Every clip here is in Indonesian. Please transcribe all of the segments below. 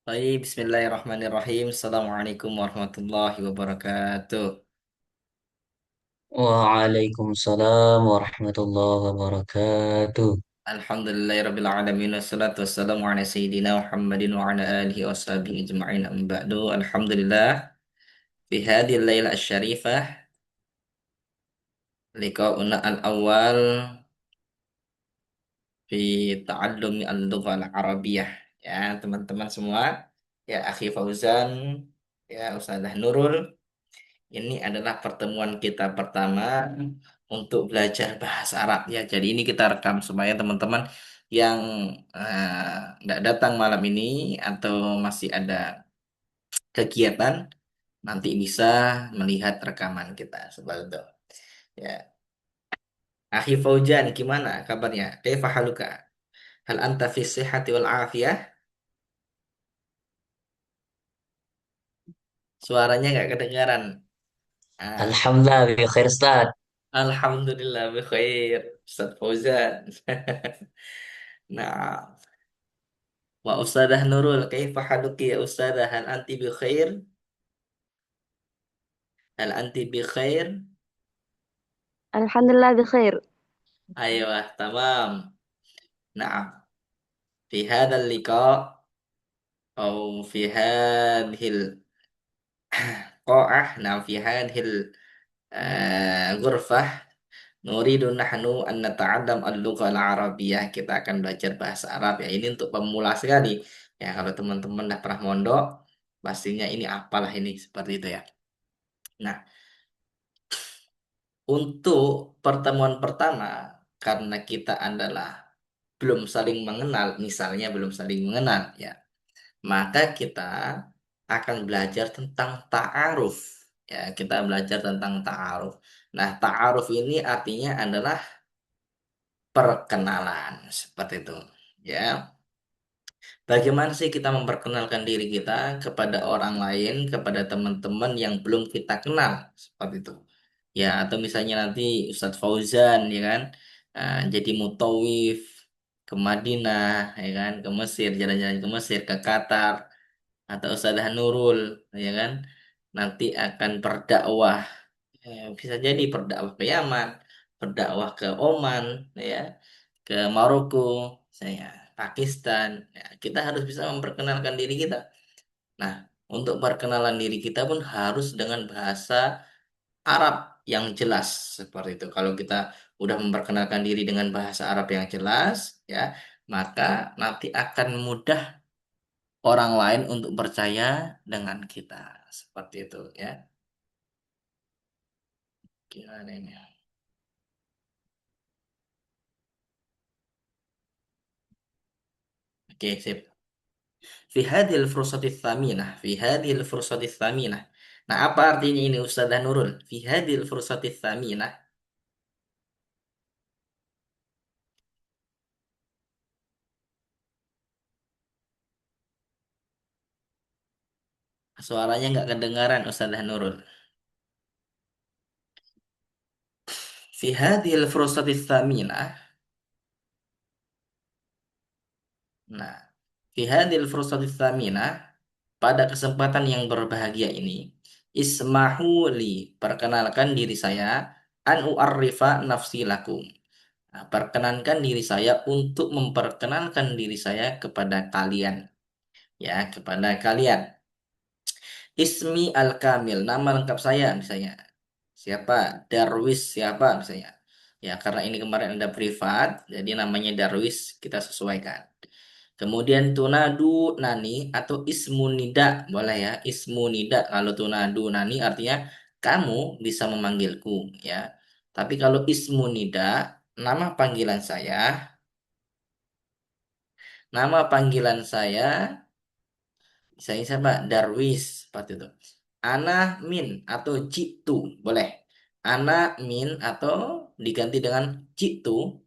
Baik, Bismillahirrahmanirrahim. Assalamualaikum warahmatullahi wabarakatuh. Waalaikumsalam warahmatullahi wabarakatuh. Alhamdulillahirrabbilalamin. Wassalatu wassalamu ala Sayyidina Muhammadin wa ala alihi wa sahbihi ajma'in. Amma ba'du. Alhamdulillah. Fi hadhihi layla asy-syarifah liqa'una al-awwal fi ta'allumi al-lughah al-arabiyyah. Ya, teman-teman semua. Ya, Akhi Fauzan, ya Ustazah Nurul. Ini adalah pertemuan kita pertama untuk belajar bahasa Arab ya. Jadi ini kita rekam supaya teman-teman yang nggak datang malam ini atau masih ada kegiatan nanti bisa melihat rekaman kita seperti itu. Ya, Akhi Fauzan, gimana kabarnya? Kaifa haluka? Hal anta fi sihhati wal afiyah? Suaranya nggak kedengaran. Ah, Alhamdulillah bi khair Ustaz. Alhamdulillah bi khair. Ustaz Fauzan. Nah, wa Ustadzah Nurul, kaifa haluki ya Ustadzah? Hal anti bi khair? Hal anti bi khair? الحمد لله بخير. Ayo, tamam. Nah, fi hadzal liqa au fi hadhil qa'ah, nah fi hadhil ghurfah nuridu nahnu an nata'addam al-lughah al-arabiyyah. Kita akan belajar bahasa Arab ya. Ini untuk pemula sekali. Ya, kalau teman-teman dah pernah mondok, pastinya ini apalah ini seperti itu ya. Nah, untuk pertemuan pertama, karena kita adalah belum saling mengenal, misalnya belum saling mengenal, ya, maka kita akan belajar tentang ta'aruf. Ya, kita belajar tentang ta'aruf. Nah, ta'aruf ini artinya adalah perkenalan, seperti itu. Ya, bagaimana sih kita memperkenalkan diri kita kepada orang lain, kepada teman-teman yang belum kita kenal, seperti itu. Ya, atau misalnya nanti Ustadz Fauzan, ya kan, jadi mutawif ke Madinah, ya kan, ke Mesir, jalan-jalan ke Mesir, ke Qatar, atau Ustadzah Nurul, ya kan, nanti akan berdakwah. Bisa jadi berdakwah ke Yaman, berdakwah ke Oman, ya, ke Maroko, saya Pakistan. Ya, kita harus bisa memperkenalkan diri kita. Nah, untuk perkenalan diri kita pun harus dengan bahasa Arab yang jelas seperti itu. Kalau kita udah memperkenalkan diri dengan bahasa Arab yang jelas, ya, maka nanti akan mudah orang lain untuk percaya dengan kita. Seperti itu, ya. Gimana ini? Oke, sip. Fi hadhil fursatis tsaminah, fi hadhil fursatis tsaminah. Nah, apa artinya ini Ustazah Nurul? Fi hadhil fursatis tsaminah. Suaranya nggak kedengaran Ustazah Nurul. Fi hadhil fursatis tsaminah. Nah, fi hadhil fursatis tsaminah, pada kesempatan yang berbahagia ini, ismahu li, perkenalkan diri saya, an u'arrifa nafsi lakum. Nah, perkenankan diri saya untuk memperkenalkan diri saya kepada kalian, ya, kepada kalian. Ismi Al-Kamil, nama lengkap saya misalnya. Siapa? Darwis siapa misalnya. Ya, karena ini kemarin ada privat, jadi namanya Darwis kita sesuaikan. Kemudian tunadu nani atau ismu nida, boleh ya. Ismu nida, kalau tunadu nani artinya kamu bisa memanggilku, ya. Tapi kalau ismu nida, nama panggilan saya, nama panggilan saya, misalnya siapa? Darwis, seperti itu. Ana min atau jitu, boleh. Ana min atau diganti dengan jitu.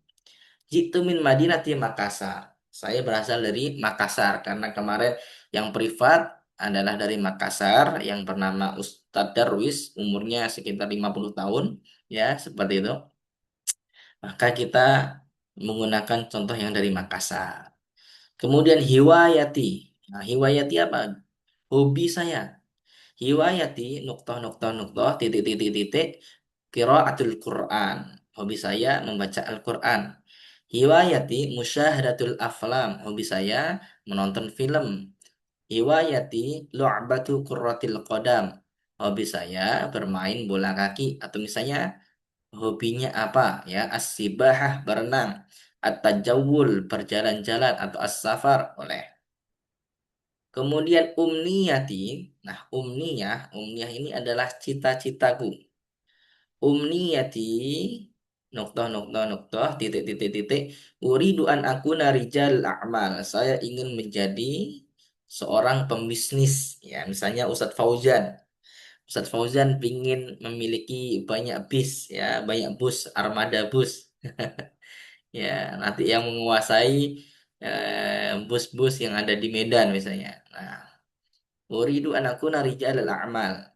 Jitu min Madinati Makassar. Saya berasal dari Makassar karena kemarin yang privat adalah dari Makassar yang bernama Ustadz Darwis, umurnya sekitar 50 tahun, ya, seperti itu. Maka kita menggunakan contoh yang dari Makassar. Kemudian hiwayati. Nah, hiwayati apa? Hobi saya. Hiwayati nuktah nuktah nuktah titik titik titik qiraatul Quran. Hobi saya membaca Al-Quran. Hiwayati musyahadatul aflam. Hobi saya menonton film. Hiwayati lu'batu qurratil qadam. Hobi saya bermain bola kaki atau misalnya hobinya apa ya? As-sibahah berenang, at-tajawul berjalan-jalan atau as-safar boleh. Kemudian umniyati, nah umniyah ini adalah cita-citaku. Umniyati, noktah noktah noktah titik titik titik. Uridu an aku narijal a'mal. Saya ingin menjadi seorang pembisnis. Ya, misalnya Ustadz Fauzan. Ustadz Fauzan ingin memiliki banyak bis, ya, banyak bus, armada bus. Ya, nanti yang menguasai bus-bus yang ada di Medan misalnya. Nah, uridu an akuna rijalal a'mal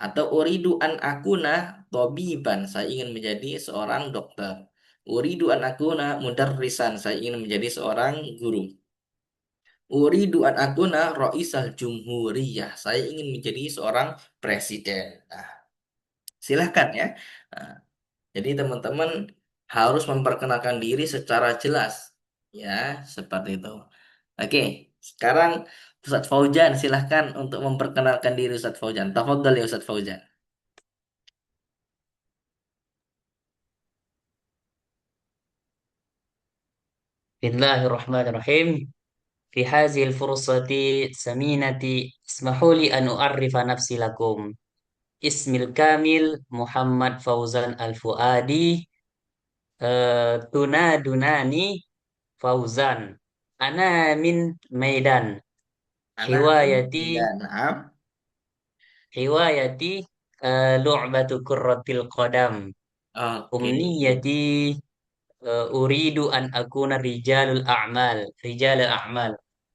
atau uridu an akuna tobiban, saya ingin menjadi seorang dokter. Uridu an akuna mudarrisan, saya ingin menjadi seorang guru. Uridu an akuna roisal jumhuriyah, saya ingin menjadi seorang presiden. Nah, silahkan ya. Nah, jadi teman-teman harus memperkenalkan diri secara jelas. Ya, seperti itu. Oke, sekarang Ustadz Fauzan silahkan untuk memperkenalkan diri Ustadz Fauzan. Tafadhol ya Ustadz Fauzan. Bismillahirrahmanirrahim. في هذه الفرصة الثمينة اسمحوا لي أن أعرف نفسي لكم. اسمي الكامل محمد فوزان الفؤادي. تنادونني فوزان. أنا من ميدان. Anak min هوايتي Medan. Naam. هوايتي لعبة كرة القدم. Oke. أمنيتي أريد أن أكون رجال الأعمال.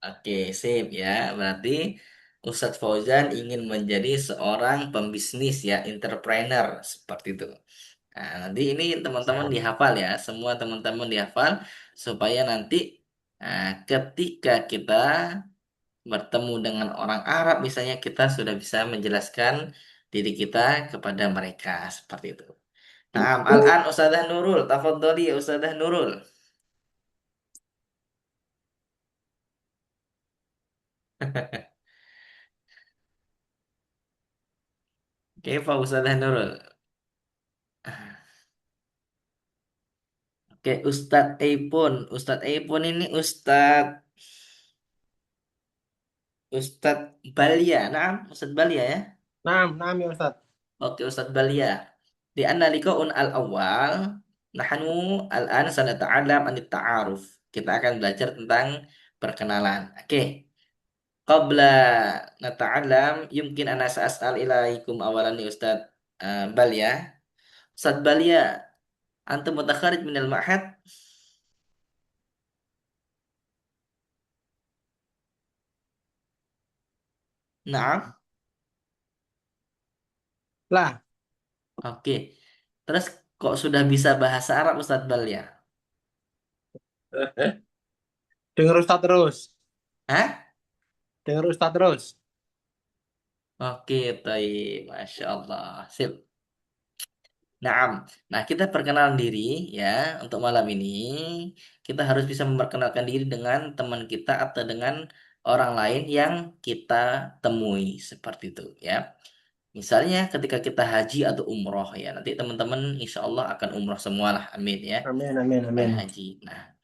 Oke, sip ya. Berarti Ustadz Fauzan ingin menjadi seorang pembisnis ya, entrepreneur seperti itu. Nah, nanti ini teman-teman Siap. dihafal ya, semua teman-teman dihafal supaya nanti ketika kita bertemu dengan orang Arab misalnya kita sudah bisa menjelaskan diri kita kepada mereka seperti itu. Nah, Al-an Ustazah Nurul, tafadholi ya Ustazah Nurul. Kaifa Ustazah Nurul? Oke, Ustadz Eipun. Ustadz Eipun ini Ustadz Balia. Nah, Ustadz Balia ya. نعم نعم يا أستاذ. Oke, Ustadz Balia. Di anna liqa'un al-awwal, nahnu al-an sanata'alam anit ta'aruf. Kita akan belajar tentang perkenalan. Oke, qabla nata'alam, yumkin ana sa'as'al ilaikum awalan nih Ustadz Balia. Ustadz Balia, antum mutakharij minal ma'had? Naam. Lah, Oke. Terus kok sudah bisa bahasa Arab Ustadz Balia? dengar Ustadz terus. Hah? Dengar Ustadz terus. Oke, baik. Masya Allah. Sip. Naam. Nah, kita perkenalan diri ya untuk malam ini. Kita harus bisa memperkenalkan diri dengan teman kita atau dengan orang lain yang kita temui seperti itu ya. Misalnya ketika kita haji atau umroh ya, nanti teman-teman insya Allah akan umroh semua lah, amin ya. Amin, amin, Dan amin. haji. Nah,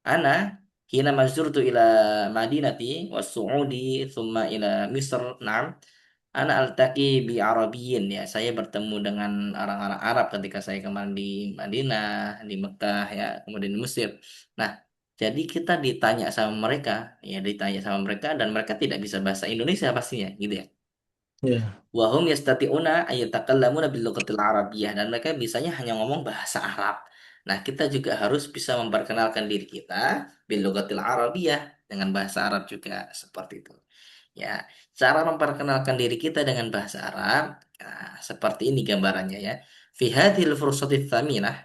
Ana hina mazurtu ila Madinati was Suudi thumma ila Misr. Naam. Ana altaqi bi Arabiyyin ya. Saya bertemu dengan orang-orang Arab ketika saya kemarin di Madinah, di Mekah ya, kemudian di Mesir. Nah, jadi kita ditanya sama mereka, ya ditanya sama mereka dan mereka tidak bisa bahasa Indonesia pastinya, gitu ya. Ya, Wahum yastati'una ayatakallamuna bil lughatil arabiyyah dan mereka bisanya hanya ngomong bahasa Arab. Nah, kita juga harus bisa memperkenalkan diri kita bil lughatil arabiyyah dengan bahasa Arab juga seperti itu. Ya, cara memperkenalkan diri kita dengan bahasa Arab seperti ini gambarannya ya. Fi hadhil fursatit tsaminah.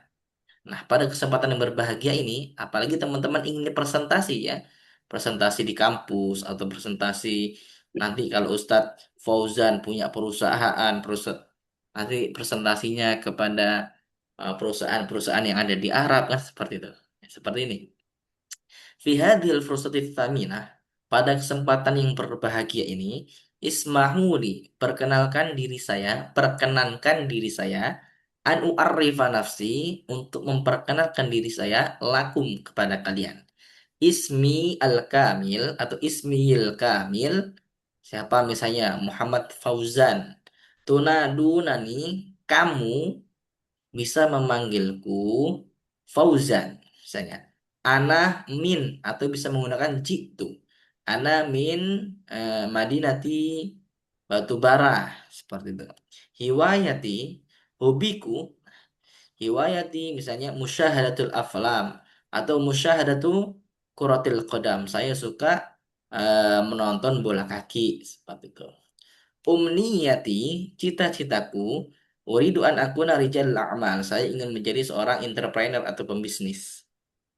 Nah, pada kesempatan yang berbahagia ini, apalagi teman-teman ingin presentasi ya, presentasi di kampus atau presentasi nanti kalau Ustadz Fauzan punya perusahaan, nanti presentasinya kepada perusahaan-perusahaan yang ada di Arab kan seperti itu. Seperti ini. Fi hadhil fursatil tsaminah, pada kesempatan yang berbahagia ini, ismahuli, perkenankan diri saya, an u'arrifa nafsi, untuk memperkenalkan diri saya, lakum, kepada kalian. Ismi al-kamil, atau ismiyil kamil, siapa misalnya, Muhammad Fauzan. Tunadunani, kamu bisa memanggilku Fauzan misalnya. Ana min, atau bisa menggunakan jitu. Ana min Madinati Batubara, seperti itu. Hiwayati, hobiku, hiwayati misalnya musyahadatul aflam atau musyahadatu kuratil qadam. Saya suka menonton bola kaki, seperti itu. Umniyati, cita-citaku, uridu an akuna rijal a'mal. Saya ingin menjadi seorang entrepreneur atau pembisnis.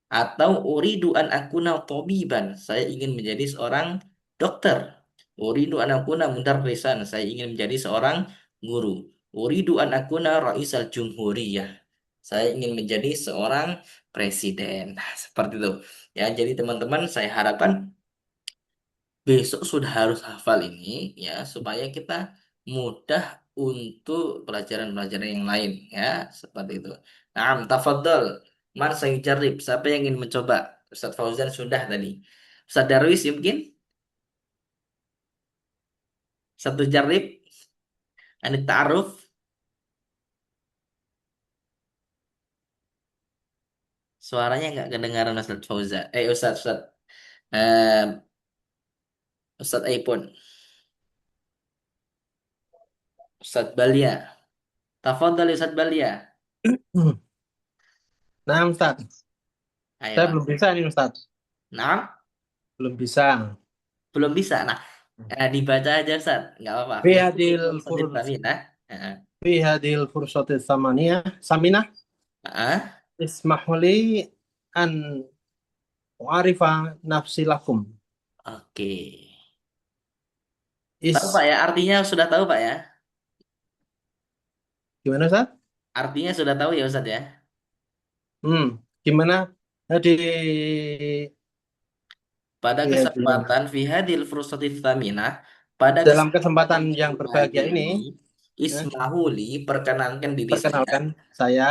Atau uridu an akuna tobiban. Saya ingin menjadi seorang dokter. Uridu an akuna mudarrisan. Saya ingin menjadi seorang guru. Uridu an akuna raisal jumhuriyah. Saya ingin menjadi seorang presiden. Nah, seperti itu. Ya, jadi teman-teman, saya harapkan besok sudah harus hafal ini ya supaya kita mudah untuk pelajaran-pelajaran yang lain ya seperti itu. Nah, tafadhol. Man saya jarib. Siapa yang ingin mencoba? Ustaz Fauzan sudah tadi. Ustaz Darwis ya mungkin satu jarib. Anit ta'aruf. Suaranya nggak kedengaran Ustaz Fauzan. Ustaz eh, Ustaz Aipun. Ustaz Balia. Tafadhol Ustaz Balia. Nah, Ustaz. Saya Ayo. belum bisa nih, Ustaz. Nah, Belum bisa. belum bisa. Nah, dibaca aja Ustaz. Nggak apa-apa. Fi Fihadil hadil fursatil furs tsaminah. Heeh. fi hadil fursatil saminah Heeh. ismahuli an u'arifa nafsi lakum. Oke. Tahu Pak Is ya, artinya sudah tahu Pak ya? gimana, Ustaz? Artinya sudah tahu ya Ustaz ya? Hmm, gimana? Di Pada ya, kesempatan fihadil fursatil tsaminah, pada dalam kesempatan kesempatan yang yang berbahagia berbahagia ini, ini, ya, ismahuli, perkenankan diri saya, perkenalkan saya.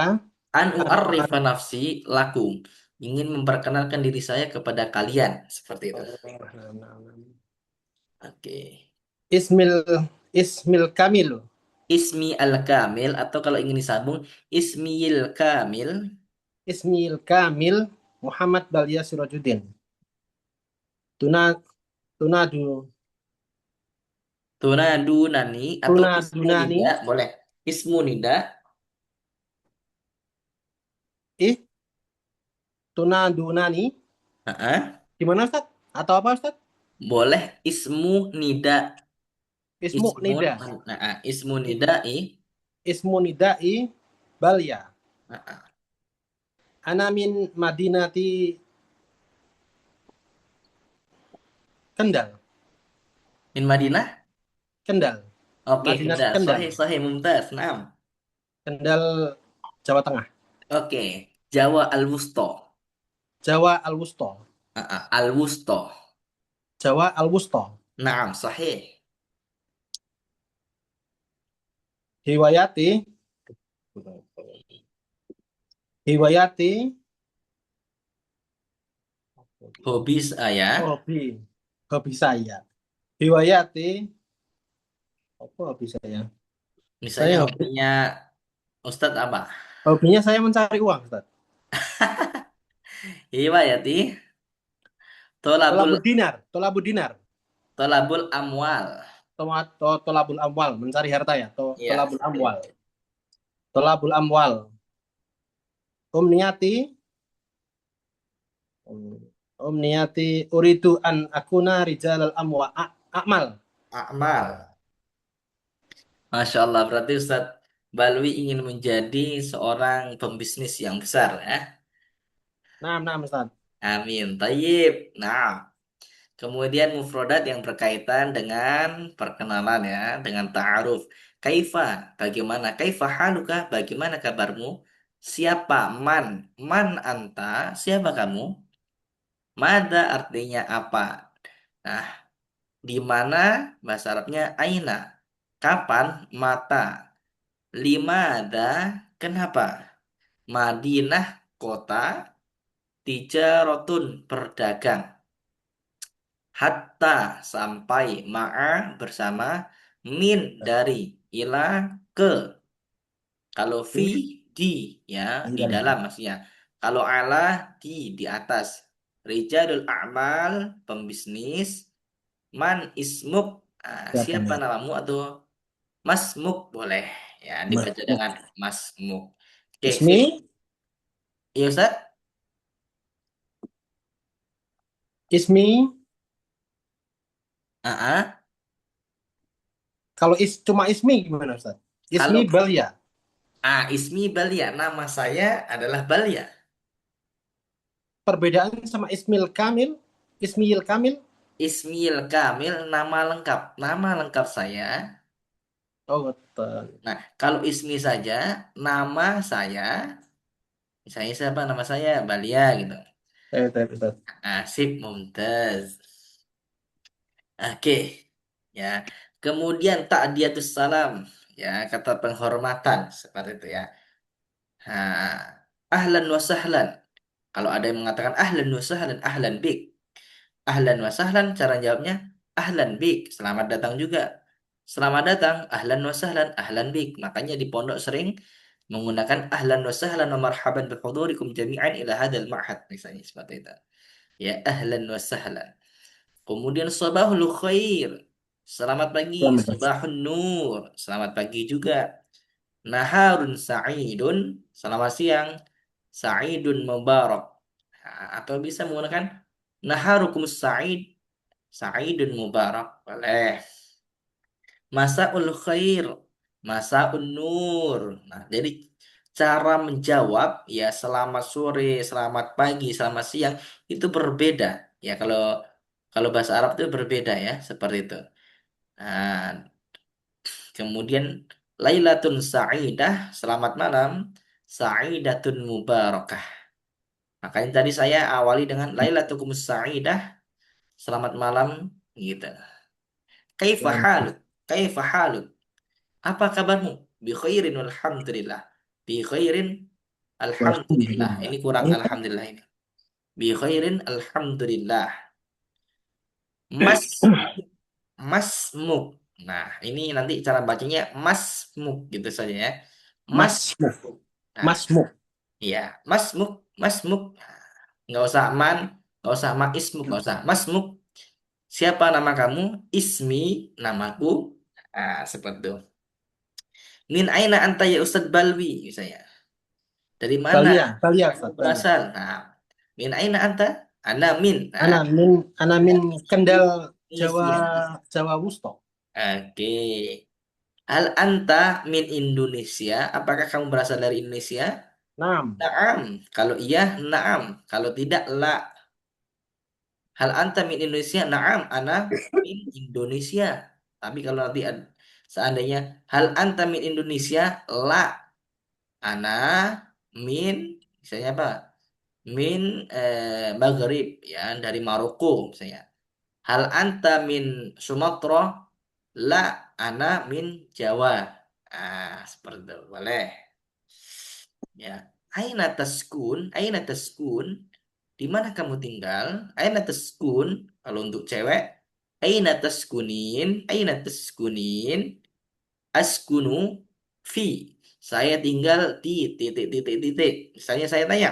an u'arrifa nafsi lakum, ingin memperkenalkan diri saya kepada kalian, seperti itu. Oke. Ismil Ismil Kamil. Ismi al-kamil, atau kalau ingin disambung, ismiyil kamil. Ismil Kamil Muhammad Balya Sirajuddin. Tuna Tunadu Tunadunani atau ismu Tunadunani nida boleh. Ismu nida ih Tunadunani ah, gimana, Ustaz? Atau apa, Ustaz? boleh ismu nida. Ismu Nida. Ismu I- nida Ismu Nidai Balya. ah. Ana min Madinati Kendal. Min Madinah. Kendal. Oke, Madinat Kendal. Kendal. Sahih sahih mumtaz. Naam. Kendal Jawa Tengah. Oke, Jawa Al-Wusta. Jawa Al-Wusta. Al-Wusta. Jawa Al-Wusta. Naam, sahih. Hiwayati Hiwayati Hobi saya, hobi hobi saya. Hiwayati apa hobi saya? misalnya Saya hobinya Ustadz apa? hobinya saya mencari uang, Ustaz. Iya ya, Ti. Tolabul Tolabud dinar, tolabud dinar. tolabul amwal. Tolabul amwal, mencari harta ya. Iya, Tolabul seperti amwal. itu. Tolabul amwal. Umniyati Umniyati uridu an akuna rijalal amal. Amal. Masya Allah, berarti Ustadz Balwi ingin menjadi seorang pembisnis yang besar ya. Nah, Ustaz. Amin. Tayyib. Nah. Kemudian mufrodat yang berkaitan dengan perkenalan ya, dengan ta'aruf. Kaifa, bagaimana? Kaifa haluka, bagaimana kabarmu? Siapa? Man. Man anta, siapa kamu? Mada artinya apa? Nah, di mana bahasa Arabnya aina. Kapan? Mata. Limada, kenapa? Madinah, kota. Tijarotun, berdagang. Hatta, sampai. Ma'a, bersama. Min, dari. Ila, ke. Kalau fi, di. Ya, di Iya. dalam maksudnya. Kalau ala, di atas. Rijalul a'mal, pembisnis. Man ismuk, Siapa siapa nih? namamu atau masmuk boleh. Ya, dibaca Mahmud. dengan masmuk. Oke, Ismi, sip. Iya, Ustaz? ismi. Ah, ah. Kalau cuma ismi gimana Ustaz? Ismi Kalau Balia. Ismi Balia, nama saya adalah Balia. Perbedaan sama Ismil Kamil, Ismil Kamil. Ismil Kamil, nama lengkap. Nama lengkap saya. Oh, betul. Nah, kalau Ismi saja, nama saya, misalnya siapa nama saya? Balia gitu. Betul, betul. Asif Mumtaz. Oke, ya. Kemudian ta'diyatus salam, ya, kata penghormatan seperti itu ya. Ahlan wa sahlan. Kalau ada yang mengatakan ahlan wa sahlan, ahlan bik. Ahlan wa sahlan, cara jawabnya ahlan bik, selamat datang juga. Selamat datang, ahlan wa sahlan, ahlan bik. Makanya di pondok sering menggunakan ahlan wa sahlan wa marhaban bihudurikum jami'an ila hadal ma'had misalnya seperti itu. Ya, ahlan wa sahlan. Kemudian sabahul khair. Selamat pagi, Selamat. sabahun nur. Selamat pagi juga. Naharun sa'idun. Selamat siang. Sa'idun mubarak. Atau bisa menggunakan naharukum sa'id. Sa'idun mubarak. Boleh. Masaul khair. Masaun nur. Nah, jadi cara menjawab ya selamat sore, selamat pagi, selamat siang itu berbeda. Ya kalau kalau bahasa Arab itu berbeda ya, seperti itu. Nah, kemudian Lailatun Sa'idah, selamat malam. Sa'idatun Mubarakah. Makanya tadi saya awali dengan Lailatukum Sa'idah, selamat malam gitu. Kaifa haluk? Kaifa haluk? Apa kabarmu? Bi khairin alhamdulillah. Bi khairin alhamdulillah. Ini kurang alhamdulillah ini. Bi khairin alhamdulillah. Mas Masmuk. Nah, ini nanti cara bacanya Masmuk gitu saja ya. Mas, Masmuk. nah, Masmuk. iya, Masmuk, Masmuk. Nggak usah man, nggak usah ma ismuk, nggak usah. Masmuk. Siapa nama kamu? Ismi, namaku. Seperti itu. Min aina anta ya Ustadz Balwi, misalnya. Dari mana Balia. Balia, kamu Ustaz. Balia. berasal? Nah, min aina anta? Ana min. Nah, Ana min Kendal, Jawa, Indonesia. Jawa Wusto. Oke. Hal anta min Indonesia? Apakah kamu berasal dari Indonesia? Nam. Naam. Kalau iya, naam. Kalau tidak, la. Hal anta min Indonesia? Naam. Ana min Indonesia. Tapi kalau nanti seandainya hal anta min Indonesia? La. Ana min, misalnya apa? Min Maghrib, ya, dari Maroko misalnya. Hal anta min Sumatera? La, ana min Jawa. Seperti itu. Boleh. Ya. Aina taskun? Aina taskun? Di mana kamu tinggal? Aina taskun? Kalau untuk cewek, aina taskunin? Aina taskunin? Askunu fi. Saya tinggal di titik titik titik. Misalnya saya tanya,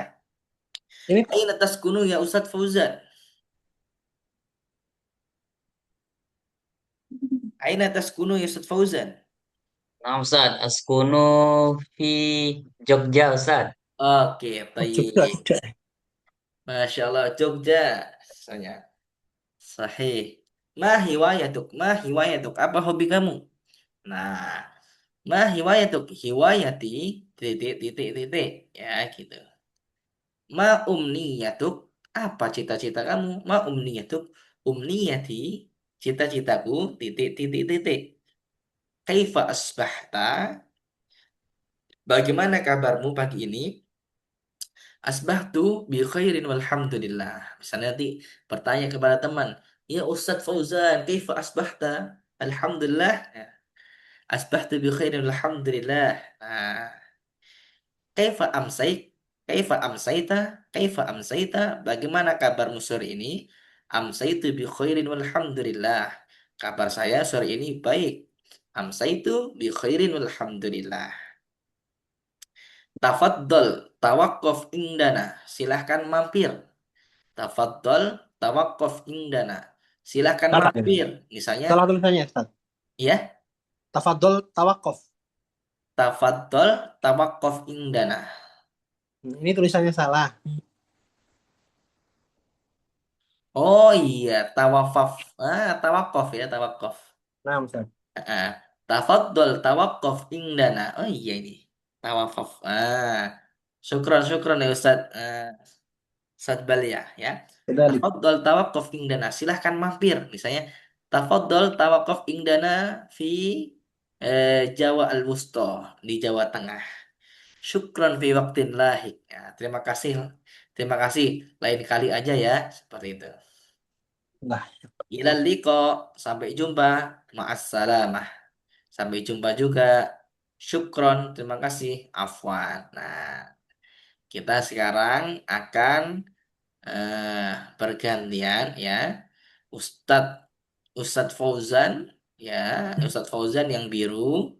Ini aina taskunu ya Ustadz Fauzan? Aina taskunu ya Ustadz Fauzan? Nah, Ustaz, askunu fi Jogja, Ustaz. Oke, Jogja, baik. Jogja. Masya Allah, Jogja. Misalnya, sahih. Ma hiwayatuk? Ma hiwayatuk? Apa hobi kamu? Nah, ma hiwayatuk? Hiwayati, titik, titik, titik. Ya, gitu. Ma umniyatuk? Apa cita-cita kamu? Ma umniyatuk? umniyati, cita-citaku, titik, titik, titik. Kaifa asbahta, bagaimana kabarmu pagi ini? Asbahtu bi khairin walhamdulillah. Misalnya nanti bertanya kepada teman, ya Ustadz Fauzan, kaifa asbahta? Alhamdulillah. Ya, asbahtu bi khairin walhamdulillah. Nah, kaifa amsait? Kaifa amsaita? Kaifa amsaita? Bagaimana kabarmu sore ini? Amsaitu bi khairin walhamdulillah. Kabar saya sore ini baik. Amsaitu bi khairin walhamdulillah. Tafaddal, tawakkuf indana. Silahkan mampir. Tafaddal, tawakkuf indana. Silahkan Salah ini. mampir. Misalnya, Salah tulisannya, Ustaz. ya, Tafadhol tawakof. tafaddal, tawakkuf indana. Ini tulisannya salah. Oh iya, tawafaf. Tawakkuf ya, tawakkuf. Nah, Ustaz. Ah, tafaddal, tawakkuf indana. Oh iya ini. Tawafaf. Syukran, syukran ya Ustaz. Ustaz Balia ya. Kedalik. Tafaddal tawakkuf indana. Silahkan mampir. Misalnya tafaddal tawakkuf indana fi Jawa Al-Wusta, di Jawa Tengah. Syukran fi waqtin lahik. Ya, terima kasih. Terima kasih. Lain kali aja ya, seperti itu. Nah, Ilal liqa, sampai jumpa. Ma'assalamah. Sampai jumpa juga. Syukron, terima kasih. Afwan. Nah, kita sekarang akan eh, bergantian ya. Ustadz Ustadz Fauzan ya, Ustadz Fauzan yang biru.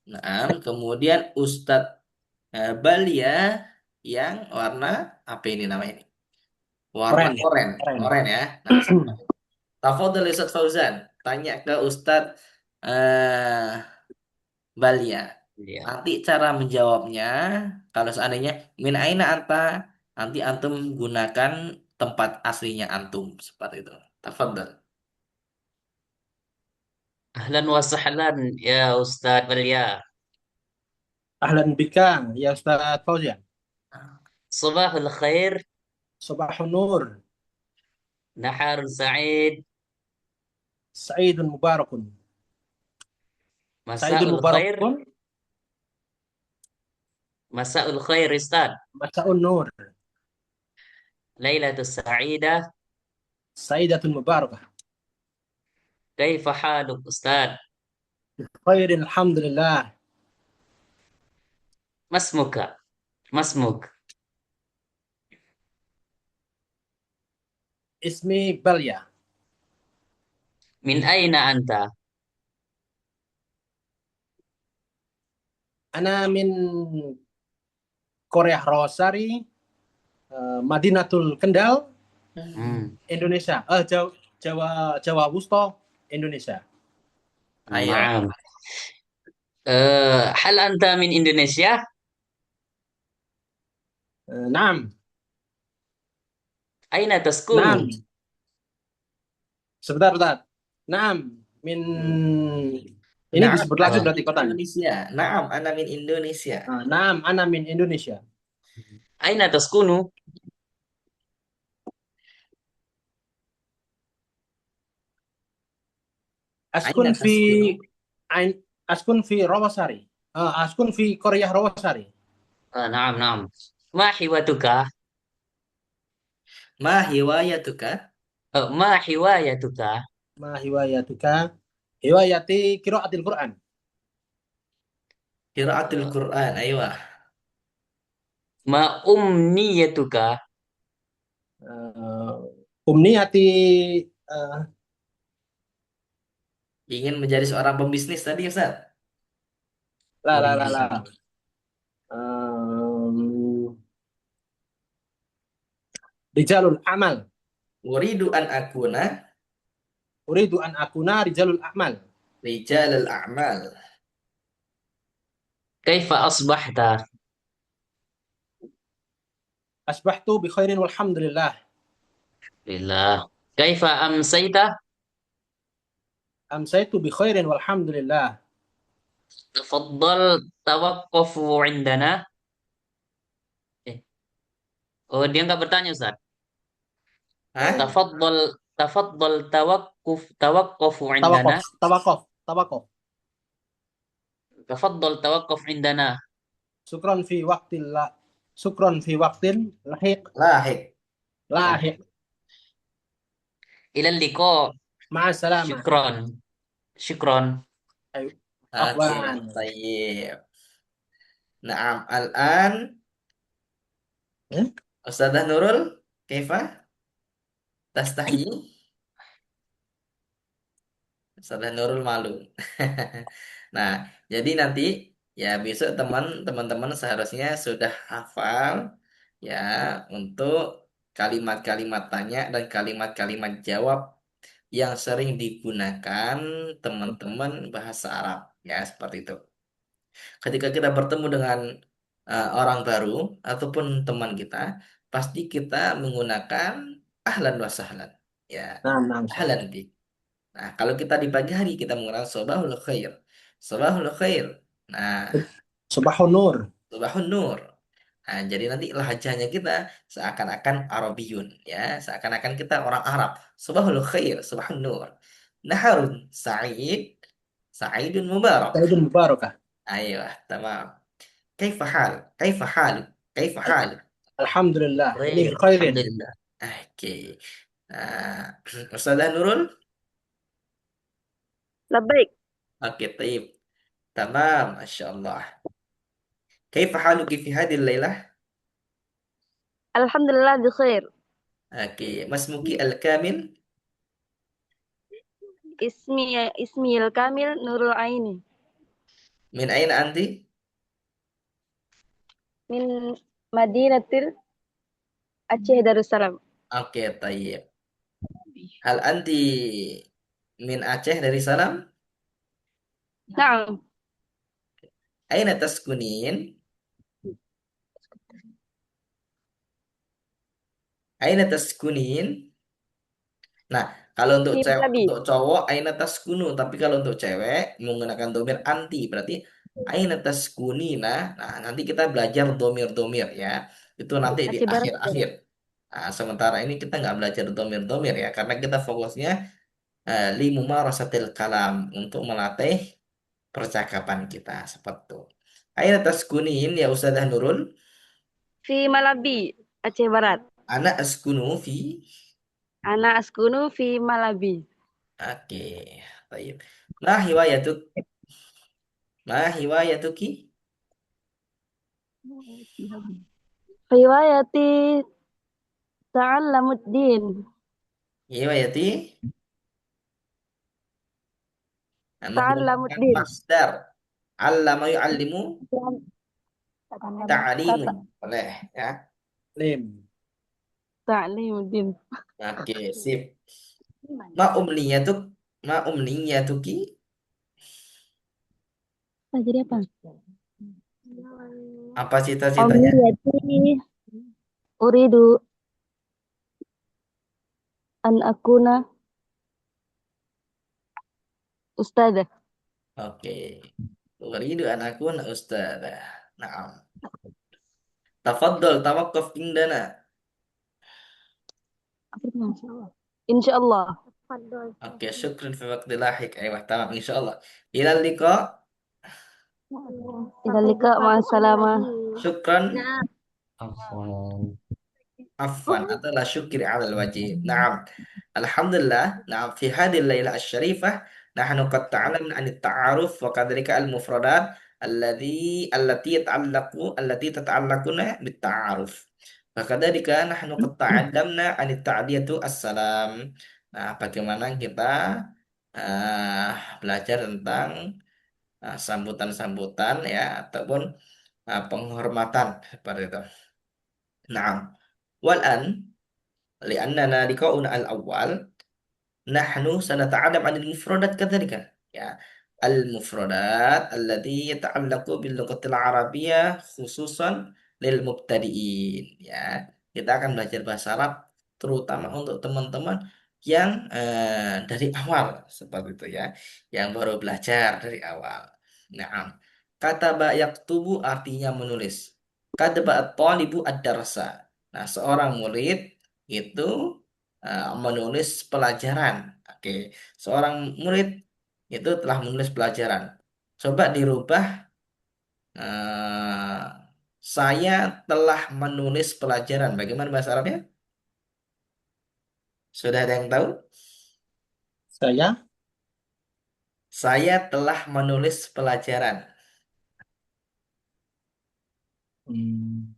Nah, kemudian Ustadz Balia yang warna apa ini namanya ini? Warna keren ya. oranye, Keren. oranye ya. Nah, Tafadhol Ustadz Fauzan, tanya ke Ustadz eh, Balia. Ya. Nanti cara menjawabnya, kalau seandainya min aina anta, nanti antum gunakan tempat aslinya antum seperti itu. Tafadhol. Ahlan wa sahlan ya Ustadz Walia. Ahlan bika, ya Ustaz Fauzan. Sabahul khair, Sabahun nur. naharun sa'id, Sa'idun mubarakun. Sa'idun masa'ul khair, mubarakun. masa'ul khair Ustadz. Masa'un nur. Lailatul sa'idah, Sa'idatun mubarakah. kaifa haluk Ustadz? Khairin alhamdulillah. Masmuka, masmuk. Ismi Balya. Min aina anta? Ana min Korea Rawasari, Madinatul Kendal, Hmm. Indonesia. Jawa, Jawa, Jawa Wusto, Indonesia. Ayo. Naam. Hal anta min Indonesia? Naam, Aina taskunu? naam. Sebentar, sebentar. Naam, min Hmm. ini Naam, disebut lagi ana Oh, berarti min kotanya. Indonesia. Naam, ana min Indonesia. Naam, ana min Indonesia. aina taskunu? Aina Askun fi taskunu? Ain- Askun fi Rawasari. Askun fi Korea Rawasari. Naam, naam. Ma hiwatuka? Ma hiwayatuka? Ma hiwayatuka? Ma hiwayatuka? Hiwayati qiraatil Quran. Qiraatul Eh, Quran. Ayo. ma umniyatuka? Uh, Umniyati uh, Ingin menjadi seorang pembisnis tadi, Ustaz? la la la Wih. la. Um, Rijalul amal. Uridu an akuna Uridu an akuna rijalul amal. rijal al-a'mal. Kaifa asbahta? Asbahtu bi khairin walhamdulillah. Billah. Kaifa amsayta? Amsaytu bi khairin walhamdulillah. Tafaddal tawaqqafu indana. Eh, oh dia nggak bertanya Ustaz. Hah? Tafaddal tafaddal tawaqqafu indana. Tawakof, tawakof, tawakof. Tafaddal tawaqqaf indana. Sukron fi waktin la, sukron fi waktin lahiq, Lahik. Ya. lahiq. Ilal liqa. Ma'a salamah. Syukron. Syukron. Ayo. Oke, Afwan. tayyib. Naam, al-an Hmm? Ustazah Nurul, kaifa? Tastahi? Ustazah Nurul malu. Nah, jadi nanti ya besok teman-teman seharusnya sudah hafal ya untuk kalimat-kalimat tanya dan kalimat-kalimat jawab yang sering digunakan teman-teman bahasa Arab ya seperti itu. Ketika kita bertemu dengan orang baru ataupun teman kita, pasti kita menggunakan ahlan wa sahlan. Ya, Naam, naam, Ustaz. ahlan bik. Nah, kalau kita di pagi hari kita menggunakan sobahul khair. Sobahul khair. Nah, Subahun nur. sobahun nur. Nah, jadi nanti lahjahnya kita seakan-akan Arabiyun, ya, seakan-akan kita orang Arab. Sobahul khair, sobahun nur. Naharun sa'id, sa'idun mubarak. Saidun Mubarakah. Ayo, tamam. كيف حالك؟ كيف حالك؟ كيف حالك؟ Alhamdulillah. Ini Khair. bi khairin. Alhamdulillah. Oke. Nah, Ustazah Nurul? لبيك. Oke, taib. Tamam, Masya Allah. كيف حالك في هذه الليلة؟ الحمد لله بخير. Oke, ما اسمك الكامل؟ اسمي الكامل نور العين من أين أنت؟ من مدينة Aceh Darussalam. Oke, taib. Hal anti min Aceh dari Salam? نعم. Aina taskunin? Aina taskunin? Nah, kalau untuk في cewek, ملبي. untuk cowok aina taskunu, tapi kalau untuk cewek menggunakan domir anti berarti aina taskunina. Nah, nanti kita belajar domir-domir ya. Itu nanti di Aceh Barat. akhir-akhir. Nah, sementara ini kita nggak belajar domir-domir ya, karena kita fokusnya limumarasatil kalam untuk melatih percakapan kita seperti itu. Aina taskunin ya Ustazah Nurul? في ملبي Aceh Barat. Anak askunu fi. Ana askunu fi Malabi. Oke, baik. Nah, hiwayatuk. Nah, hiwayatuki. Riwayati Ta'allamuddin. Hiwayati. Nah, menggunakan Ta'allamuddin. masdar. Allama yu'allimu ta'alimun. Kata Boleh ya. Lim. Ta'limuddin. Oke, sip. Ma umniyatuk. Ma umniyatuki. Jadi apa? Apa cita-citanya? Omniyati uridu an akuna ustadzah. Oke. Uridu an akuna ustadzah. Naam. Tafaddal tawaqqaf indana. Insyaallah. Oke, syukran fi waqti lahik. Ayo, tamam insyaallah. Ilal liqa. Ila liqa ma'assalamah. Syukran. Afwan. عفوا لا شكر على الوجه نعم الحمد لله نعم في هذه الليلة الشريفة نحن قد تعلمنا عن التعارف وكذلك المفردات التي تتعلقنا بالتعارف وكذلك نحن قد تعلمنا عن التعدية السلام. Nah, bagaimana kita belajar tentang sambutan-sambutan ya ataupun penghormatan seperti itu. Nah, والآن لأننا لقاؤنا الأول نحن سنتعلم عن المفردات كذلك يا المفردات التي يتعلق باللغة العربية خصوصا للمبتدئين ya kita akan belajar bahasa Arab terutama untuk teman-teman yang dari awal seperti itu ya yang baru belajar dari awal. Nah, kata yaktubu artinya menulis. Kata at-talibu ad-darsa. Nah, seorang murid itu menulis pelajaran. Oke, seorang murid itu telah menulis pelajaran. Coba dirubah, eh, saya telah menulis pelajaran. Bagaimana bahasa Arabnya? Sudah ada yang tahu? Saya Saya telah menulis pelajaran. hmm,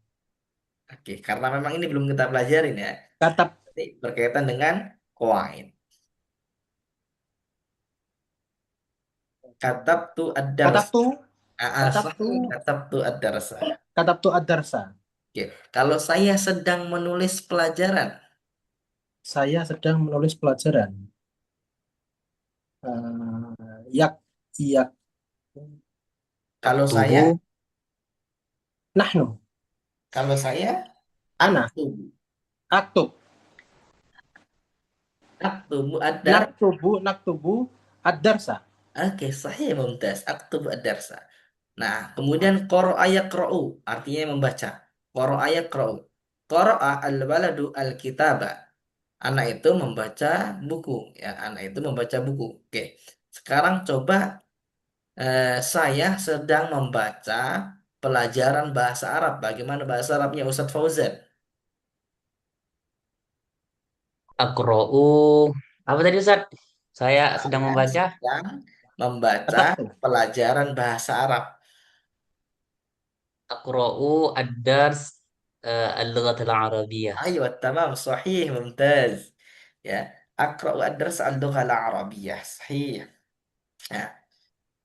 Oke, karena memang ini belum kita pelajarin ya. katab Ini berkaitan dengan qawaid. Katabtu ad-dars. katabtu katabtu Sahih, katabtu ad-darsa. katabtu ad-darsa. Oke, kalau saya sedang menulis pelajaran, Saya sedang menulis pelajaran. Yak yak kalau saya, Tubuh. nahnu kalau saya ana aktub, aktub aktubu ad-dar. naktubu ad-darsa. Oke, sahih mumtaz. Aktub ad-darsa. Nah, kemudian qara'a yaqra'u artinya membaca. Qara'a yaqra'u. Qara'a al-waladu al-kitaba. Anak itu membaca buku, ya. Anak itu membaca buku. Oke. Sekarang coba, saya sedang membaca pelajaran bahasa Arab. Bagaimana bahasa Arabnya Ustadz Fauzan? Akro'u. Apa tadi Ustaz? Saya sedang Saya membaca. sedang membaca Katabtu pelajaran bahasa Arab. Akro'u ad-dars al-lughat al-arabiyah. Ayo, tamam, sahih, mumtaz. Ya, akra'u ad-dars al-lugha al-arabiyyah. Sahih. Nah,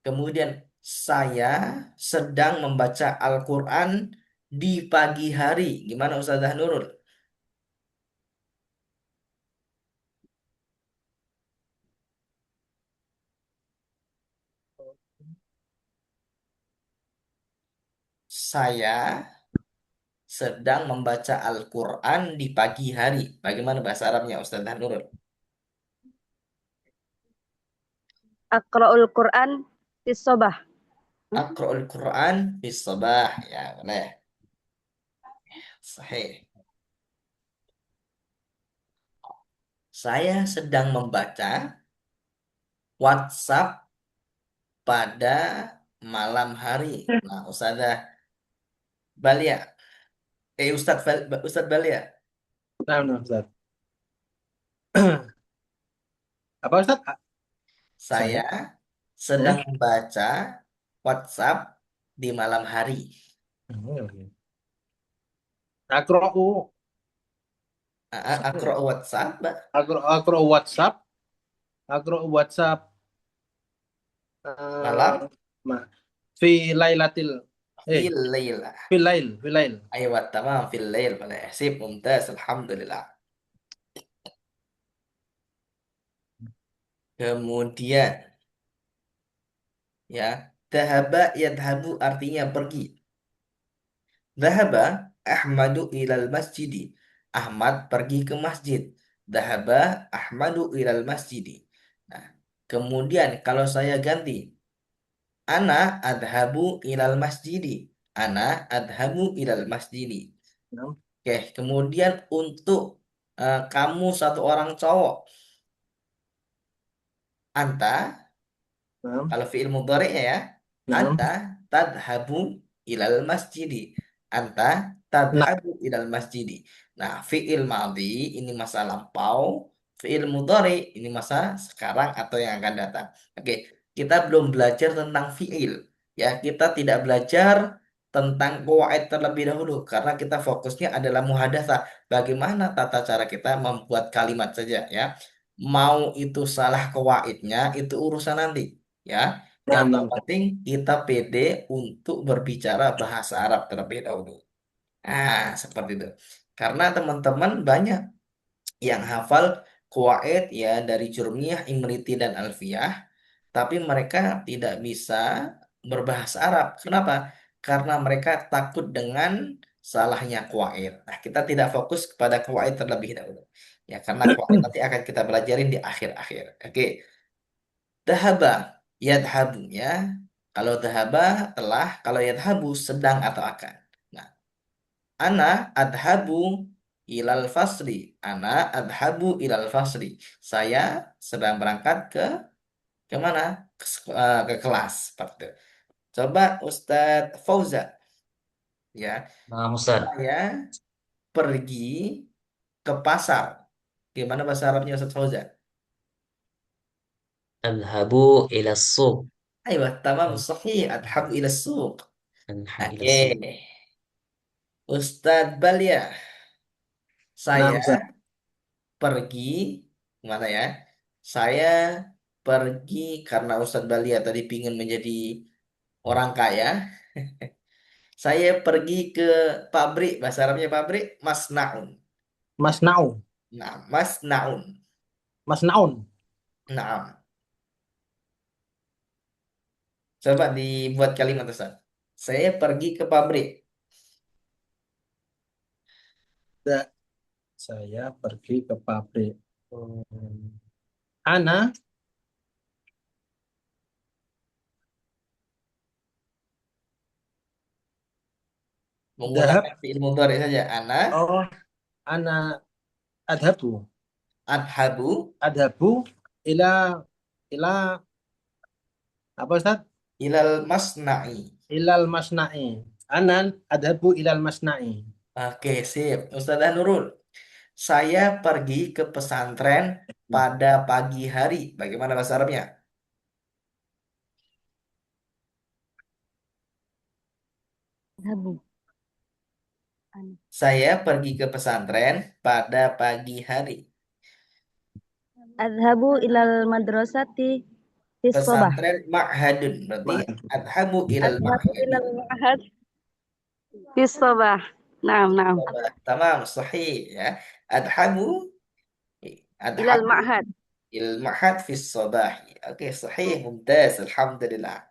kemudian saya sedang membaca Al-Quran di pagi hari. Gimana Ustazah Nurul? Saya sedang membaca Al-Quran di pagi hari. Bagaimana bahasa Arabnya Ustazah Nurul? Aqra'ul Quran fis sabah. Akra'ul Quran bis sabah. Ya, boleh. Sahih. Saya sedang membaca WhatsApp pada malam hari. Nah, Ustazah Balia. Ustadz Balia. nah, nah, Ustaz. Apa Ustaz? Saya Saya sedang hmm? membaca WhatsApp di malam hari. Oke. Akra'u Akro WhatsApp, Mbak. akra'u WhatsApp akra'u WhatsApp eh, Malam ma fi lailatil eh fil lail. fil lail. Ayo, tamam, fil lail. Boleh. Sip, mumtaz. Alhamdulillah. Kemudian, ya, dhahaba yadhabu artinya pergi. Dhahaba Ahmadu ilal masjidi. Ahmad pergi ke masjid. Dhahaba Ahmadu ilal masjidi. Nah, kemudian kalau saya ganti, ana adhabu ilal masjidi. Ana adhabu ilal masjidi. Nah, Oke, kemudian untuk, kamu satu orang cowok, anta, nah, kalau fi'il mudhari'nya ya, nah, anta tadhabu ilal masjidi. Anta nah, tadhabu ilal masjidi. Nah, fi'il madhi ini masa lampau, fi'il mudhari ini masa sekarang atau yang akan datang. Oke, kita belum belajar tentang fi'il. Ya, kita tidak belajar tentang qawaid terlebih dahulu karena kita fokusnya adalah muhadatsah. Bagaimana tata cara kita membuat kalimat saja ya. Mau itu salah qawaidnya itu urusan nanti ya. nah, Yang nah, Ustaz. terpenting kita pede untuk berbicara bahasa Arab terlebih dahulu. Nah, seperti itu. Karena teman-teman banyak yang hafal kuwaid ya dari Jurmiyah, Imriti dan Alfiyah, tapi mereka tidak bisa berbahasa Arab. Kenapa? Karena mereka takut dengan salahnya kuwaid. Nah, kita tidak fokus kepada kuwaid terlebih dahulu. Ya, karena kuwaid nanti akan kita pelajarin di akhir-akhir. Oke. Dahaba, yadhabu ya. Kalau dahaba telah, kalau yadhabu sedang atau akan. Nah, ana adhabu ilal fasri. Ana adhabu ilal fasri. Saya sedang berangkat ke mana? Ke kelas. Seperti itu. Coba Ustadz Fauza, ya. Nah, Ustaz. Saya pergi ke pasar. Gimana bahasa Arabnya Ustadz Fauza? Adhabu ila suq. Ayo, tamam, sahih. Adhabu ila suq. Adhabu ila Oke. suq. Ustadz Balia, Nah, saya Ustaz. pergi mana ya? Saya pergi karena Ustadz Balia tadi pingin menjadi orang kaya. Saya pergi ke pabrik, bahasa Arabnya pabrik, Masnaun. Mas Naun. Nah, Masnaun. Mas Naun. Nah, coba dibuat kalimat Ustaz. Saya pergi ke pabrik. Da- Saya pergi ke pabrik. Ana dahab. Menggunakan fi'il mudhari saja. Ana Oh, ana adhabu. adhabu Adhabu ila ila apa Ustaz? ilal masna'i. Ilal masna'i. Anan adhabu ilal masna'i. Oke, sip. Ustazah Nurul. Saya pergi ke pesantren pada pagi hari. Bagaimana bahasa Arabnya? Adhabu. Anu. Saya pergi ke pesantren pada pagi hari. Adhabu ilal madrasati fis sabah. Pesantren ma'hadun. Berarti Ma'an. adhabu ilal Adhabu ma'hadi. ilal ma'had fis sabah. Naam, naam. Tamam, sahih ya. Adhabu Ilal adhabu ma'had. il ma'had fi sabahi. Oke, sahih, mumtaz. Alhamdulillah.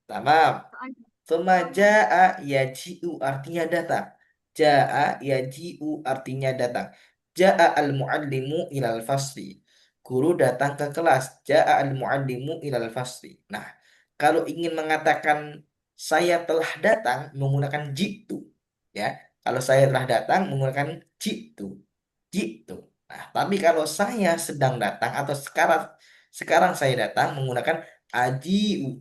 Tamam. Thumma jaa yaji'u artinya datang. Jaa yaji'u artinya datang. Jaa al-muallimu ilal fasli. Guru datang ke kelas. Jaa al-muallimu ilal fasli. Nah, kalau ingin mengatakan saya telah datang menggunakan jitu, ya. Kalau saya telah datang menggunakan jitu. Jitu. Nah, tapi kalau saya sedang datang atau sekarang sekarang saya datang menggunakan ajiu.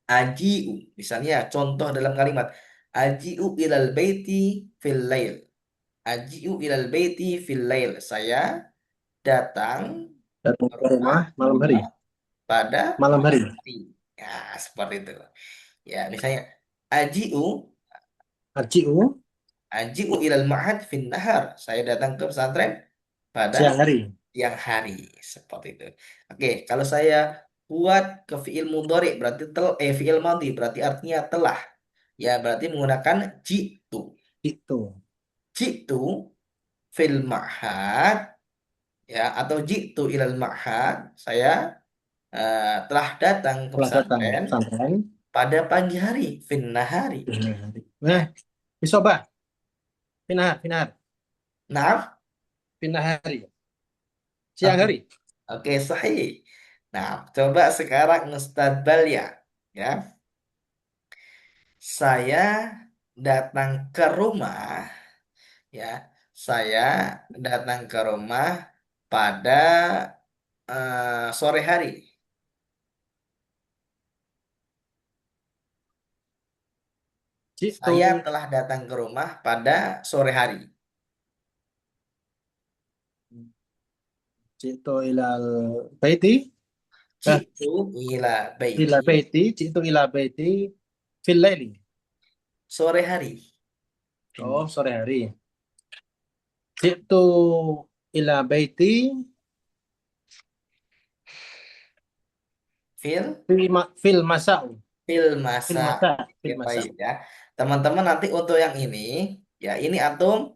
Aji'u. Misalnya contoh dalam kalimat. Aji'u ilal baiti fil lail. Aji'u ilal baiti fil lail. Saya datang Datang ke ke rumah rumah malam hari. pada Malam malam hari. hari. Ya, seperti itu. Ya, misalnya aji'u Arji'u aji'u ilal ma'had fin nahar. Saya datang ke pesantren pada siang hari. siang hari. Seperti itu. Oke, kalau saya buat ke fiil mudhari berarti fiil madhi berarti artinya telah. Ya, berarti menggunakan jitu. Itu. Jitu fil ma'had, ya, atau jitu ilal ma'had. Saya telah datang ke Telah datang pesantren pesantren. pada pagi hari, fin nahari. Siang hari. Nah, disobah. Finahar, finahar. Nah, Finahari. Siang oke, hari. oke, sahih. Nah, coba sekarang Ustadz Balia, ya. Saya datang ke rumah, ya. Saya datang ke rumah pada sore hari. Jitu Saya telah datang ke rumah pada sore hari. jitu ilal baiti. Eh, Jitu ila ila baiti baiti. Jitu ila baiti fil laili. sore hari. Oh, sore hari. Jitu ila baiti Fil fil masa'u. fil Fil masa. masa. Oke, Fil masa. baik ya. Teman-teman nanti untuk yang ini, ya ini antum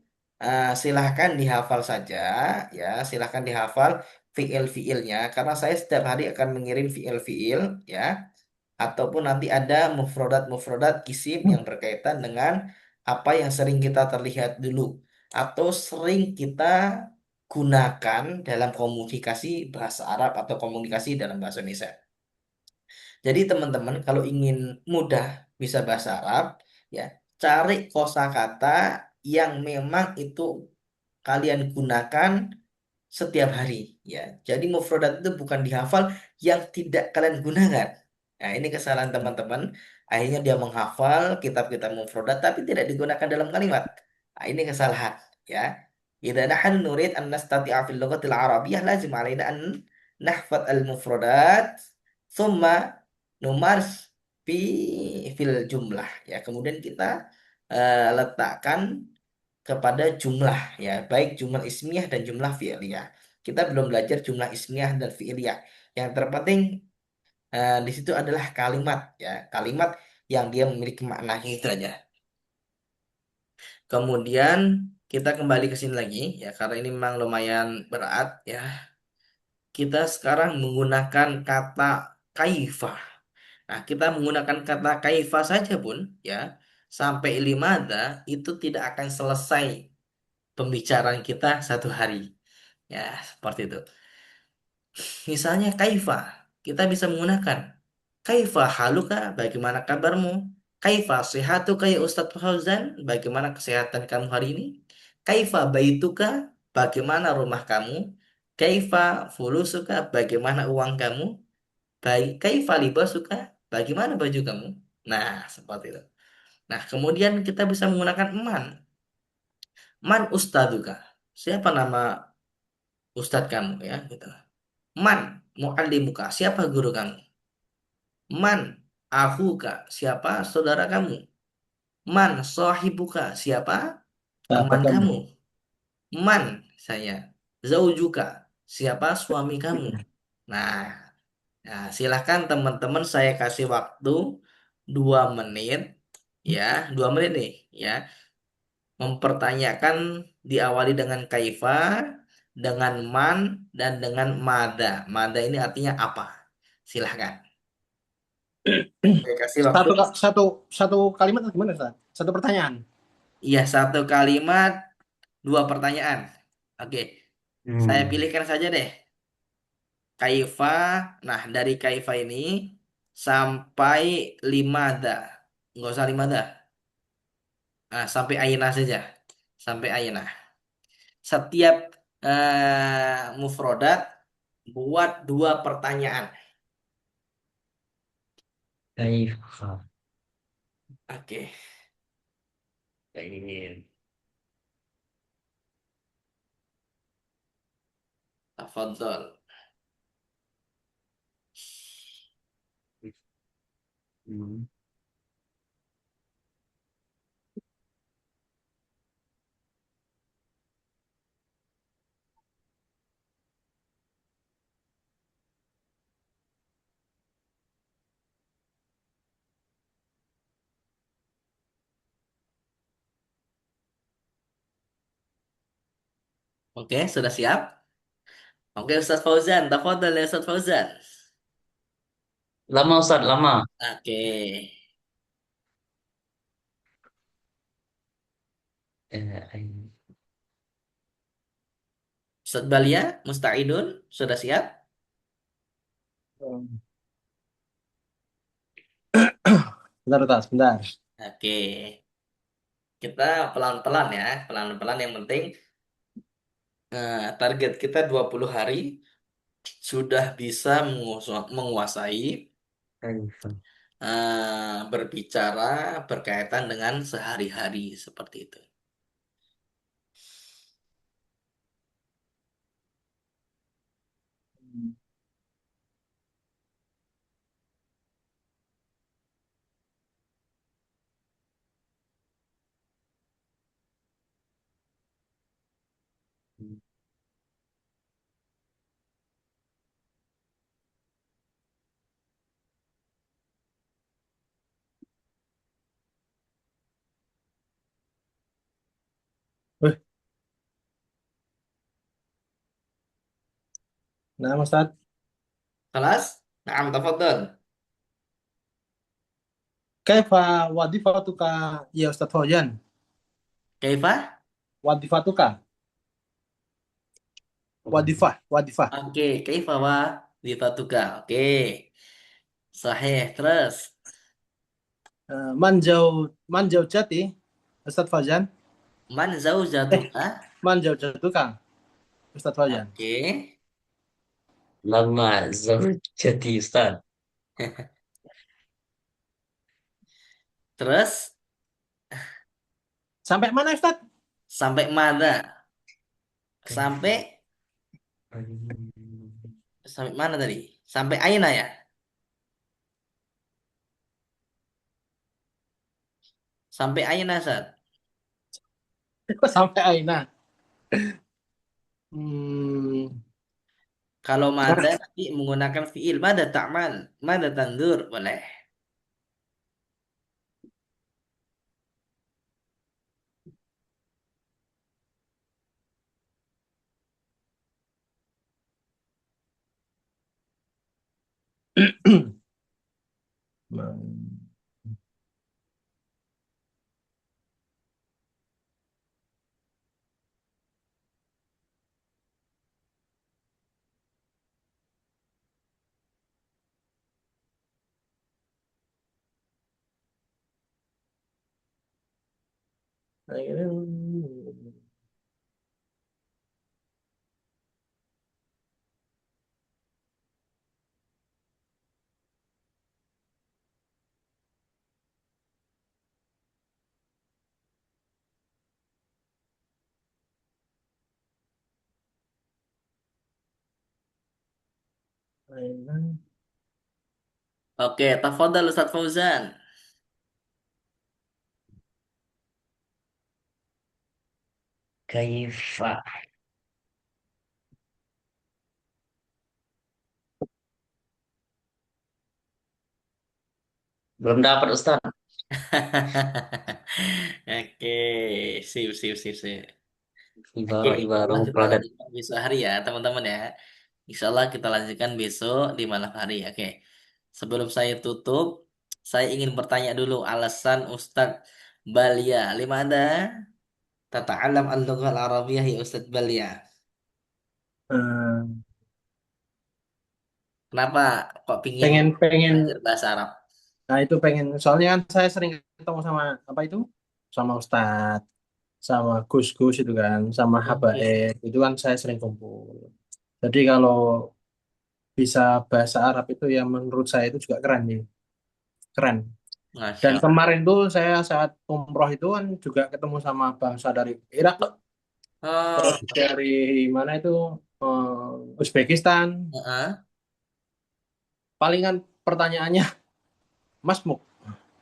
silahkan dihafal saja, ya silahkan dihafal fiil-fiilnya karena saya setiap hari akan mengirim fiil-fiil, ya. Ataupun nanti ada mufrodat-mufrodat isim yang berkaitan dengan apa yang sering kita terlihat dulu atau sering kita gunakan dalam komunikasi bahasa Arab atau komunikasi dalam bahasa Indonesia. Jadi teman-teman kalau ingin mudah bisa bahasa Arab, ya cari kosakata yang memang itu kalian gunakan setiap hari ya. Jadi mufradat itu bukan dihafal yang tidak kalian gunakan. Nah, ini kesalahan teman-teman. Akhirnya dia menghafal kitab-kitab mufradat tapi tidak digunakan dalam kalimat. Nah, ini kesalahan ya. Idza nahnu nurid an nastati'a fil lughatil arabiyyah lazim alaina an nahfad al mufradat thumma numars fi fil jumlah ya. Kemudian kita letakkan kepada jumlah ya, baik jumlah ismiyah dan jumlah fi'liyah. Kita belum belajar jumlah ismiyah dan fi'liyah. Yang terpenting di situ adalah kalimat ya, kalimat yang dia memiliki makna itu aja. Kemudian kita kembali ke sini lagi ya, karena ini memang lumayan berat ya. Kita sekarang menggunakan kata kaifa. Nah, kita menggunakan kata kaifa saja pun ya, sampai limada itu tidak akan selesai pembicaraan kita satu hari. Ya, seperti itu. Misalnya kaifa, kita bisa menggunakan kaifa haluka, bagaimana kabarmu? Kaifa sehatuka ya Ustadz Fauzan, bagaimana kesehatan kamu hari ini? Kaifa baituka, bagaimana rumah kamu? Kaifa fulusuka, bagaimana uang kamu? Baik, kaifa libasuka, bagaimana baju kamu? Nah, seperti itu. Nah, kemudian kita bisa menggunakan man. Man ustaduka. Siapa nama ustadz kamu ya, gitu. Man muallimuka, siapa guru kamu? Man akhuka, siapa saudara kamu? Man sahibuka, siapa teman Sahabat kamu. kamu? Man saya. Zaujuka, siapa suami kamu? Nah, nah silahkan teman-teman saya kasih waktu 2 menit ya, 2 menit nih ya, mempertanyakan diawali dengan kaifa, dengan man, dan dengan mada. Mada ini artinya apa? Silahkan. Saya kasih waktu. Satu kalimat atau gimana, Ustaz? Satu pertanyaan. Iya, 1 kalimat, 2 pertanyaan. Oke, saya Hmm. pilihkan saja deh. Kaifa. Nah, dari kaifa ini sampai limada. Nggak usah limada. Nah, sampai aina saja. Sampai aina. Setiap mufrodat buat 2 pertanyaan. Kaifa. Oke, Baik. tafadhol. Hmm. Oke, sudah siap? Oke, Ustaz Fauzan, tafadhol ya Ustaz Fauzan. Lama Ustaz, lama. Oke. Eh, Ustaz Balia, Musta'idun, sudah siap? Bentar, Ustaz, bentar. Oke. Kita pelan-pelan ya, pelan-pelan yang penting target kita 20 hari sudah bisa menguasai Kaifa. berbicara berkaitan dengan sehari-hari seperti itu. Wih, nah, Ustaz. Kelas? Nah, tafadhol. Kaifa wadifatuka ya Ustaz Fauzan? Kaifa? Wadifatuka. Wadifah. Oke, kaifa wa difatuka. Oke. Sahih. Terus. Manjau jati, Ustaz Fauzan. Man Eh, zaujatuka? man jatuhkah? Ustadz Fauzan. Oke. Lama zaujati Ustaz. Terus Sampai mana Ustadz? sampai mana? Sampai sampai mana tadi? Sampai aina ya? Sampai aina, Sat. Sampai Aina. Hmm, Kalau mada nah, nanti menggunakan fiil mada ta'mal, mada tandur boleh. Aina. Oke, tafadhal Ustaz Fauzan. Kaifa. Belum dapat Ustaz. Oke, sip, sip, sip, sip. Oke, insya Ibarat-ibarat Allah kita mufradat. lanjutkan besok hari ya, teman-teman ya. Insya Allah kita lanjutkan besok di malam hari. Oke, sebelum saya tutup, saya ingin bertanya dulu alasan Ustadz Balia. Lima ada tata'alam al-lughah al-arabiyyah ya Ustadz Balia. Hmm, Kenapa kok pingin pengen pengen belajar bahasa Arab? nah itu pengen soalnya kan saya sering ketemu sama apa itu sama Ustadz sama Gus-Gus itu kan sama Oke, Habaib itu kan saya sering kumpul jadi kalau bisa bahasa Arab itu ya menurut saya itu juga keren nih keren dan Masya Allah. kemarin tuh saya saat umroh itu kan juga ketemu sama bangsa dari Irak terus Oh, dari mana itu Uzbekistan heeh. palingan pertanyaannya Mas Muk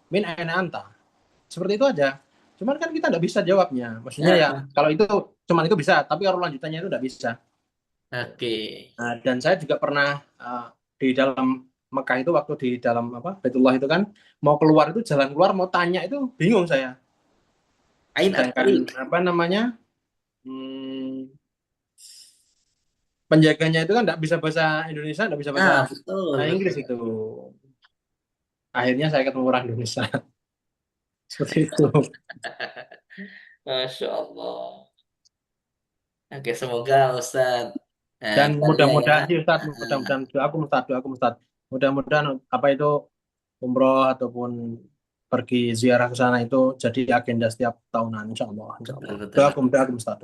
min aina anta seperti itu aja cuman kan kita nggak bisa jawabnya maksudnya ya kalau itu cuman itu bisa tapi kalau lanjutannya itu nggak bisa. Oke. Nah, dan saya juga pernah di dalam Mekah itu waktu di dalam apa Baitullah itu kan mau keluar itu jalan keluar mau tanya itu bingung saya Ain sedangkan at-tariq. apa namanya hmm, penjaganya itu kan nggak bisa bahasa Indonesia nggak bisa bahasa Nah, betul, Inggris betul. itu akhirnya saya ketemu orang Indonesia seperti itu Masya Allah. Oke, semoga Ustadz dan Balia ya. mudah-mudahan sih Ustaz mudah-mudahan Ah, doaku Ustaz mudah-mudahan apa itu umroh ataupun pergi ziarah ke sana itu jadi agenda setiap tahunan insya betul, Allah betul. doaku Ustaz.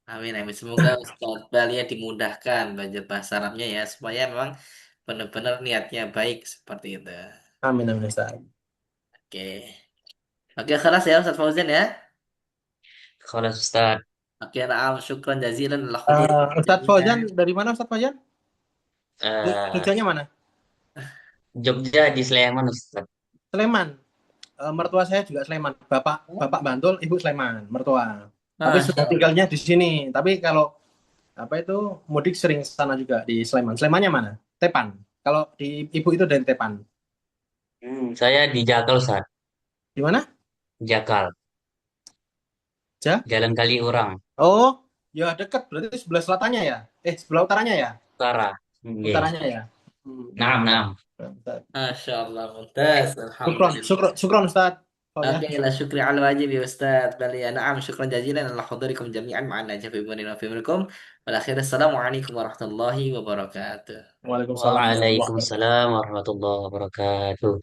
Amin, amin. Semoga Ustadz Balia dimudahkan belajar bahasa Arabnya ya, supaya memang benar-benar niatnya baik seperti itu. Amin amin Ustaz. Oke. Oke, kelas ya Ustadz Fauzan ya. Khalas Ustaz. Oke, na'am. Syukran jazilan Allah khudirikum Ustadz Fauzan jami'an. dari mana Ustadz Fauzan? Eh, Jogjanya mana? Jogja di Sleman Ustaz. Sleman. Mertua saya juga Sleman. Bapak Bapak Bantul, Ibu Sleman, mertua. Tapi Masya sudah Allah. tinggalnya di sini. Tapi kalau apa itu mudik sering ke sana juga di Sleman. Slemannya mana? Tepan. Kalau di Ibu itu dari Tepan. Saya di Jakal Ustaz. Di mana? Jakal. Ja? Jalan Kaliurang. Oh, ya dekat. Berarti sebelah selatannya ya? Sebelah utaranya ya? Utara. Nggih. Utaranya ya? Naam, Ya. naam. Masya Allah. Mumtaz. Syukron, Alhamdulillah. syukron Ustadz. Oh ya, Oke, la syukri al wajib ya Ustaz. Bali ya na'am. Syukran jazilan ala hudurikum jami'an ma'ana jafimunin wa fimrikum. Wal akhir, assalamualaikum warahmatullahi wabarakatuh. Waalaikumsalam warahmatullahi wabarakatuh. Waalaikumsalam warahmatullahi wabarakatuh.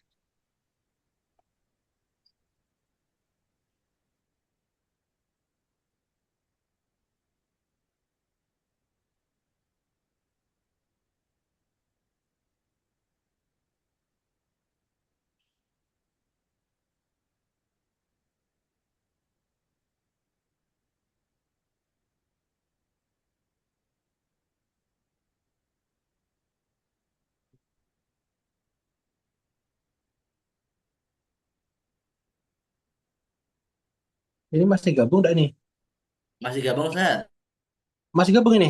Ini masih gabung enggak nih? Masih gabung, Ustaz? Masih gabung ini?